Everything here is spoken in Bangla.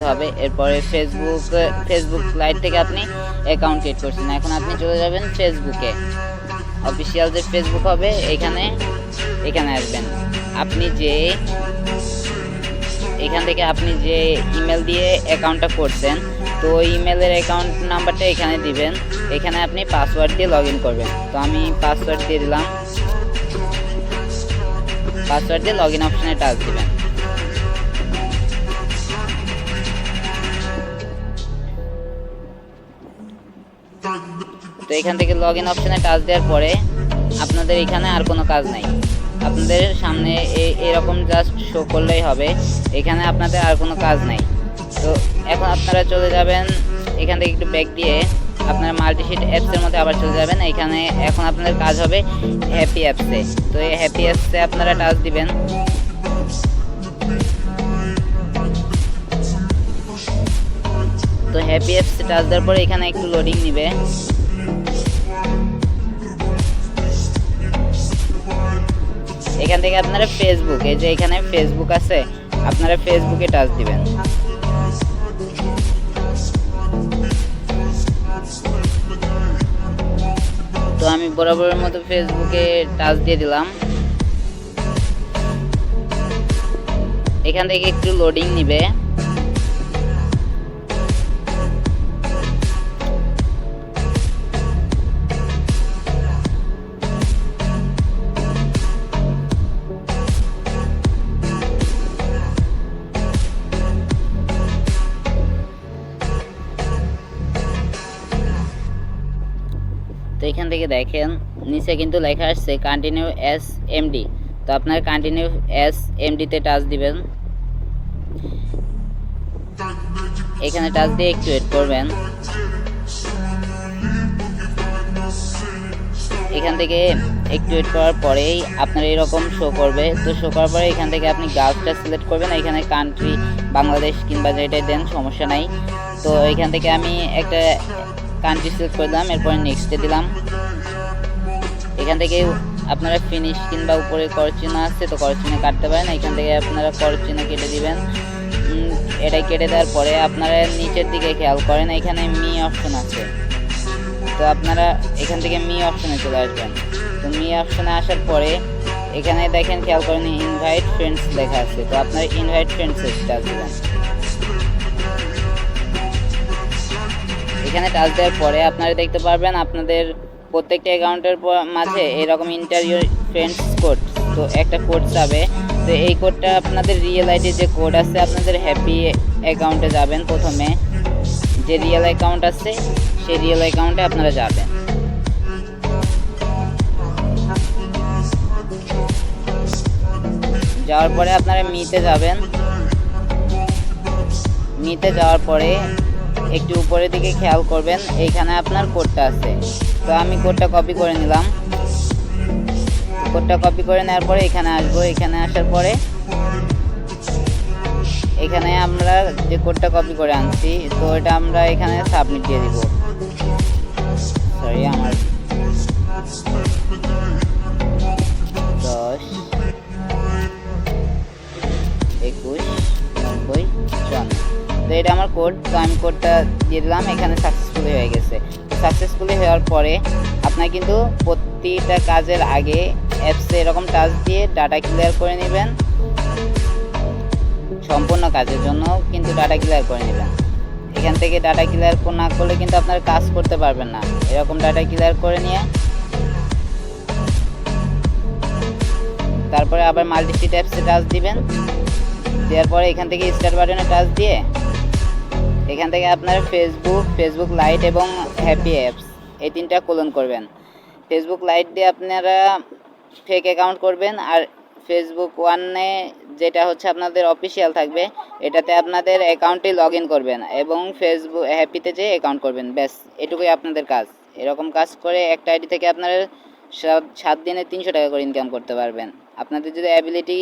হবে। এরপরে ফেসবুক লাইট থেকে আপনি অ্যাকাউন্ট ক্রিয়েট করছেন, এখন আপনি চলে যাবেন ফেসবুকে, অফিসিয়াল যে ফেসবুক হবে এখানে আসবেন। আপনি যে এখান থেকে আপনি যে ইমেল দিয়ে অ্যাকাউন্টটা করছেন, তো ওই ইমেলের অ্যাকাউন্ট নাম্বারটা এখানে দিবেন। এখানে আপনি পাসওয়ার্ড দিয়ে লগ ইন করবেন। তো আমি পাসওয়ার্ড দিয়ে দিলাম। পাসওয়ার্ড দিয়ে লগ ইন অপশানে টাচ দিবেন। তো এখান থেকে লগ ইন অপশানে টাচ দেওয়ার পরে আপনাদের এখানে আর কোনো কাজ নাই, আপনাদের সামনে এরকম জাস্ট শো করলেই হবে, এখানে আপনাদের আর কোনো কাজ নাই। তো এখন আপনারা চলে যাবেন এখান থেকে একটু ব্যাক দিয়ে আপনারা মাল্টিশিট অ্যাপসের মধ্যে আবার চলে যাবেন। এখানে এখন আপনাদের কাজ হবে হ্যাপি অ্যাপসে। তো এই হ্যাপি অ্যাপসে আপনারা টাচ দিবেন। তো হ্যাপি অ্যাপসে টাচ দেওয়ার পরে এখানে একটু লোডিং নিবে। এখান থেকে আপনারা ফেসবুক, এই যে এখানে ফেসবুক আছে, আপনারা ফেসবুকে টাচ দিবেন। তো আমি বরাবরের মতো ফেসবুকে টাচ দিয়ে দিলাম। এখান থেকে একটু লোডিং নিবে। তো এখান থেকে দেখেন নিচে কিন্তু লেখা আসছে কন্টিনিউ এস এমডি। তো আপনার কন্টিনিউ এস এমডিতে টাচ দিবেন। এখানে টাচ দিয়ে একটু ওয়েট করবেন। এখান থেকে একটু ওয়েট করার পরেই আপনার এরকম শো করবে। তো শো করার পরে এখান থেকে আপনি গাছটা সিলেক্ট করবেন। এখানে কান্ট্রি বাংলাদেশ কিংবা যেটাই দেন সমস্যা নাই। তো এখান থেকে আমি একটা কান্ট্রি সিলেক্ট করে দিলাম, এরপরে নেক্সটে দিলাম। এখান থেকে আপনারা ফিনিশ কিংবা উপরে করচিহ্ন আছে, তো করচিহ্ন কাটতে পারেন। এখান থেকে আপনারা করচিহ্ন কেটে দিবেন। এটা কেটে দেওয়ার পরে আপনারা নিচের দিকে খেয়াল করেন, এখানে মি অপশন আছে। তো আপনারা এখান থেকে মি অপশনে চলে আসবেন। তো মি অপশনে আসার পরে এখানে দেখেন, খেয়াল করেন ইনভাইট ফ্রেন্ডস লেখা আছে। তো আপনারা ইনভাইট ফ্রেন্ডসে টাচ দিবেন। এখানে টাচ দেওয়ার পরে আপনারা দেখতে পারবেন আপনাদের প্রত্যেকটা অ্যাকাউন্টের মাঝে এরকম ইন্টারভিউ ফ্রেন্ডস কোড, তো একটা কোড যাবে। তো এই কোডটা আপনাদের রিয়েল আইডির যে কোড আছে, আপনাদের হ্যাপি অ্যাকাউন্টে যাবেন। প্রথমে যে রিয়েল অ্যাকাউন্ট আছে সেই রিয়েল অ্যাকাউন্টে আপনারা যাবেন। যাওয়ার পরে আপনারা মিতে যাবেন। মিতে যাওয়ার পরে একটু উপরের দিকে খেয়াল করবেন, এইখানে আপনার কোডটা আছে। তো আমি কোডটা কপি করে নিলাম। কোডটা কপি করে নেওয়ার পরে এখানে আসবো। এখানে আসার পরে এখানে আমরা যে কোডটা কপি করে আনছি, তো এটা আমরা এখানে সাবমিট দিয়ে দিব। সরি, আমার 10 21 90 54। তো এটা আমার কোড। তো আমি কোডটা দিয়ে দিলাম। এখানে সাকসেসফুলি হয়ে গেছে। সাকসেসফুলি হওয়ার পরে আপনার কিন্তু প্রতিটা কাজের আগে অ্যাপসে এরকম টাচ দিয়ে ডাটা ক্লিয়ার করে নেবেন। সম্পূর্ণ কাজের জন্য কিন্তু ডাটা ক্লিয়ার করে নেবেন। এখান থেকে ডাটা ক্লিয়ার না করলে কিন্তু আপনার কাজ করতে পারবেন না। এরকম ডাটা ক্লিয়ার করে নিয়ে তারপরে আবার মাল্টিশিট অ্যাপসে টাচ দিবেন। দেওয়ার পরে এখান থেকে স্টার্ট বাটনে টাচ দিয়ে এখান থেকে আপনারা ফেসবুক লাইট এবং হ্যাপি অ্যাপস এই তিনটা কোলন করবেন। ফেসবুক লাইট দিয়ে আপনারা ফেক অ্যাকাউন্ট করবেন, আর ফেসবুক ওয়ানে যেটা হচ্ছে আপনাদের অফিসিয়াল থাকবে, এটাতে আপনাদের অ্যাকাউন্টে লগ ইন করবেন এবং ফেসবুক হ্যাপিতে যেয়ে অ্যাকাউন্ট করবেন। ব্যাস, এটুকুই আপনাদের কাজ। এরকম কাজ করে একটা আইডি থেকে আপনারা 7 দিনে 300 টাকা করে ইনকাম করতে পারবেন। আপনাদের যদি অ্যাবিলিটি